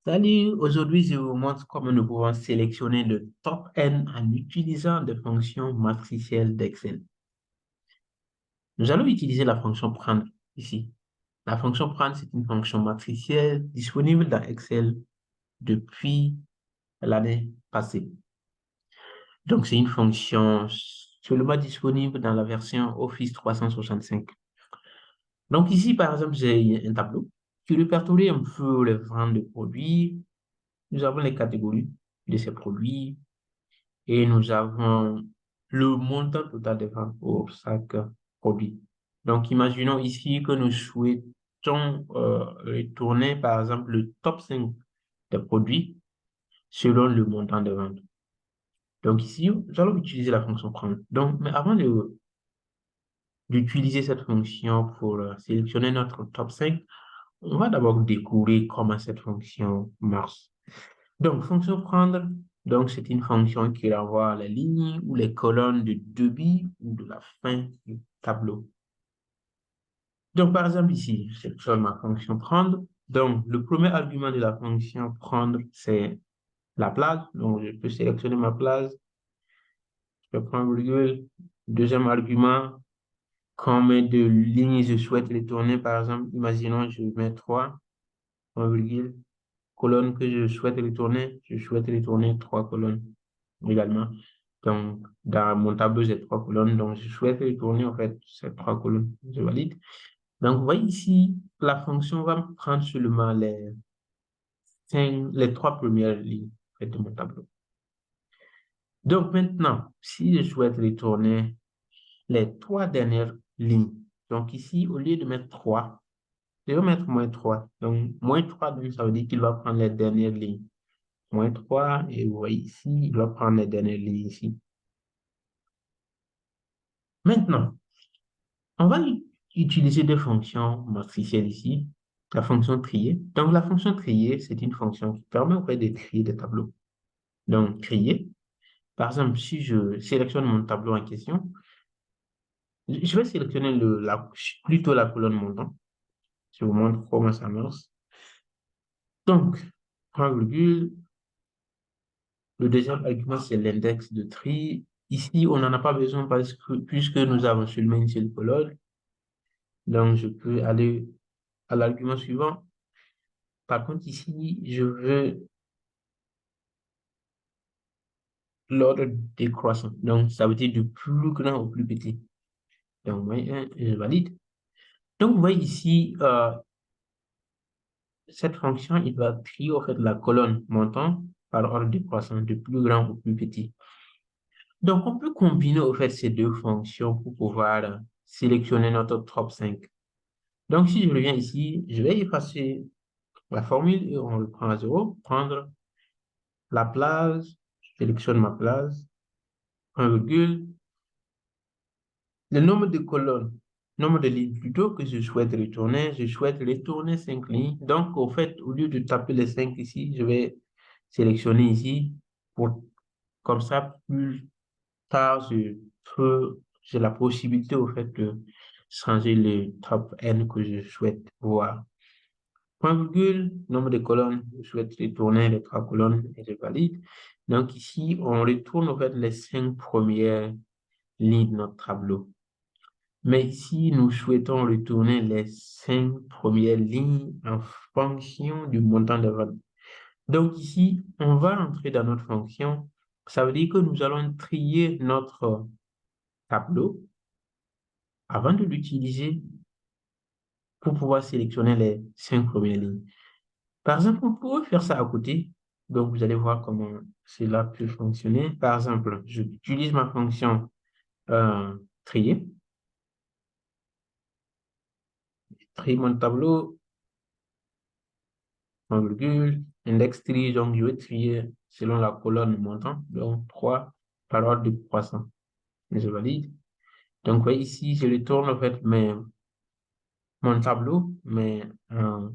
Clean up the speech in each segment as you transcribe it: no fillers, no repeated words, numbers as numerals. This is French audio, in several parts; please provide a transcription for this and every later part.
Salut, aujourd'hui je vous montre comment nous pouvons sélectionner le top N en utilisant des fonctions matricielles d'Excel. Nous allons utiliser la fonction prendre ici. La fonction prendre, c'est une fonction matricielle disponible dans Excel depuis l'année passée. Donc c'est une fonction seulement disponible dans la version Office 365. Donc ici, par exemple, j'ai un tableau qui répertorie un peu les ventes de produits. Nous avons les catégories de ces produits, et nous avons le montant total des ventes pour chaque produit. Donc, imaginons ici que nous souhaitons retourner, par exemple, le top 5 des produits selon le montant de vente. Donc, ici, nous allons utiliser la fonction prendre. Donc, mais avant d'utiliser cette fonction pour sélectionner notre top 5, on va d'abord découvrir comment cette fonction marche. Donc, fonction prendre, donc c'est une fonction qui renvoie les lignes ou les colonnes de début ou de la fin du tableau. Donc, par exemple, ici, je sélectionne ma fonction prendre. Donc, le premier argument de la fonction prendre, c'est la place. Donc, je peux sélectionner ma place. Je peux prendre virgule. Deuxième argument, combien de lignes je souhaite les tourner. Par exemple, imaginons, je mets 3, virgule. Colonne que je souhaite retourner, je souhaite retourner 3 colonnes également. Donc, dans mon tableau, j'ai 3 colonnes, donc je souhaite retourner en fait ces 3 colonnes. Je valide. Donc, vous voyez ici, la fonction va me prendre seulement les 3 premières lignes en fait, de mon tableau. Donc, maintenant, si je souhaite retourner les 3 dernières lignes, donc ici, au lieu de mettre 3, je vais mettre moins 3. Donc, moins 3, donc, ça veut dire qu'il va prendre les dernières lignes. Moins 3, et vous voyez ici, il va prendre les dernières lignes ici. Maintenant, on va utiliser des fonctions matricielles ici. La fonction trier. Donc, la fonction trier, c'est une fonction qui permet en fait de trier des tableaux. Donc, trier. Par exemple, si je sélectionne mon tableau en question, je vais sélectionner plutôt la colonne montant. Je vous montre comment ça marche. Donc, point virgule. Le deuxième argument, c'est l'index de tri. Ici, on n'en a pas besoin puisque nous avons seulement une seule colonne. Donc, je peux aller à l'argument suivant. Par contre, ici, je veux l'ordre décroissant. Donc, ça veut dire du plus grand au plus petit. Donc, moyen 1, je valide. Donc, vous voyez ici, cette fonction, il va trier en fait la colonne montant par ordre décroissant, du plus grand au plus petit. Donc, on peut combiner en fait ces deux fonctions pour pouvoir sélectionner notre top 5. Donc, si je reviens ici, je vais effacer la formule et on le prend à 0, prendre la place, je sélectionne ma place, un virgule, le nombre de colonnes, nombre de lignes plutôt que je souhaite retourner 5 lignes. Donc, au fait, au lieu de taper les 5 ici, je vais sélectionner ici pour, comme ça, plus tard, j'ai la possibilité, au fait, de changer le top N que je souhaite voir. Point virgule, nombre de colonnes, je souhaite retourner les 3 colonnes et je valide. Donc ici, on retourne en fait les 5 premières lignes de notre tableau. Mais ici, nous souhaitons retourner les 5 premières lignes en fonction du montant de vente. Donc ici, on va entrer dans notre fonction. Ça veut dire que nous allons trier notre tableau avant de l'utiliser pour pouvoir sélectionner les 5 premières lignes. Par exemple, on pourrait faire ça à côté. Donc, vous allez voir comment cela peut fonctionner. Par exemple, j'utilise ma fonction trier. Trier mon tableau, en virgule, index tri, donc je vais trier selon la colonne montant, donc 3 par ordre de croissant. Je valide. Donc, vous voyez ici, je retourne en fait mon tableau, mais en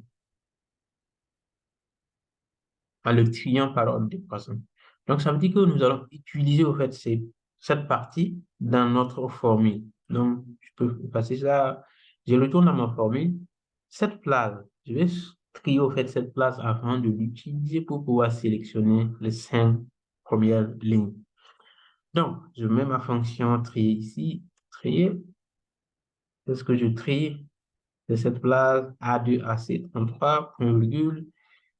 le triant par ordre de croissant. Donc, ça veut dire que nous allons utiliser en fait cette partie dans notre formule. Donc, je peux passer ça. Je retourne à ma formule. Cette place, je vais trier au fait cette place avant de l'utiliser pour pouvoir sélectionner les 5 premières lignes. Donc, je mets ma fonction trier ici, trier. Est-ce que je trie de cette place A2, AC33, point virgule,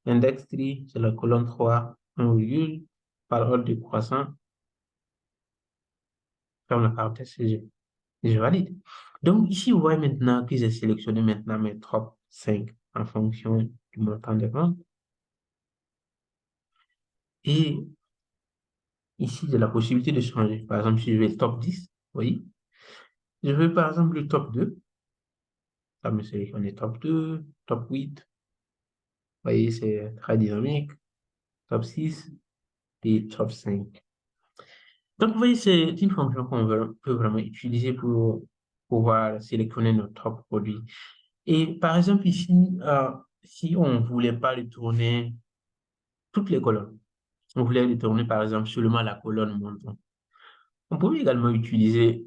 index 3, c'est la colonne 3, point virgule, par ordre décroissant, ferme la parenthèse, je valide. Donc, ici, vous voyez maintenant que j'ai sélectionné maintenant mes top 5 en fonction du montant de vente. Et ici, j'ai la possibilité de changer. Par exemple, si je vais le top 10, vous voyez, je veux par exemple le top 2. Ça me sélectionne top 2, top 8. Vous voyez, c'est très dynamique. Top 6 et top 5. Donc, vous voyez, c'est une fonction qu'on peut vraiment utiliser pour pouvoir sélectionner nos top produits. Et par exemple, ici, si on ne voulait pas retourner toutes les colonnes, on voulait retourner par exemple seulement la colonne montant, on peut également utiliser,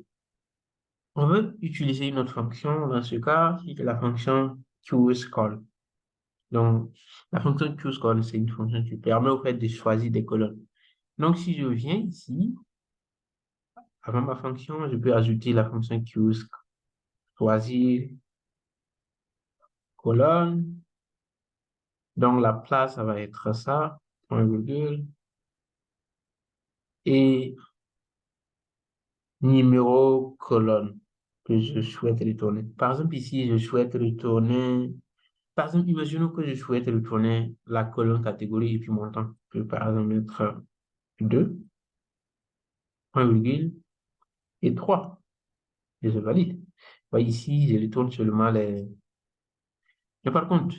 on veut utiliser une autre fonction, dans ce cas, qui est la fonction QSCall. Donc, la fonction QSCall, c'est une fonction qui permet au fait de choisir des colonnes. Donc, si je viens ici, avant ma fonction, je peux ajouter la fonction QSCall, choisir colonne. Donc, la place, ça va être ça, point virgule, et numéro colonne que je souhaite retourner. Par exemple, ici, je souhaite retourner, par exemple, imaginons que je souhaite retourner la colonne catégorie et puis montant. Je peux par exemple mettre 2, point virgule, et 3. Et je valide. Voyez ici, je retourne seulement les... Mais par contre,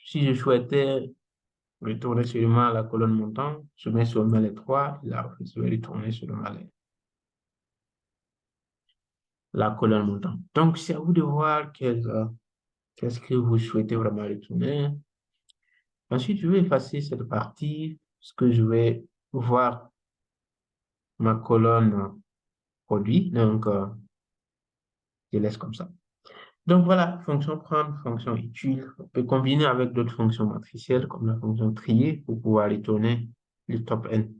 si je souhaitais retourner seulement la colonne montant, je mets seulement les 3. Là, je vais retourner seulement la colonne montant. Donc, c'est à vous de voir qu'est-ce que vous souhaitez vraiment retourner. Ensuite, je vais effacer cette partie, parce que je vais voir ma colonne produit. Donc, je laisse comme ça. Donc, voilà, fonction prendre, fonction utile. On peut combiner avec d'autres fonctions matricielles, comme la fonction trier, pour pouvoir retourner le top N.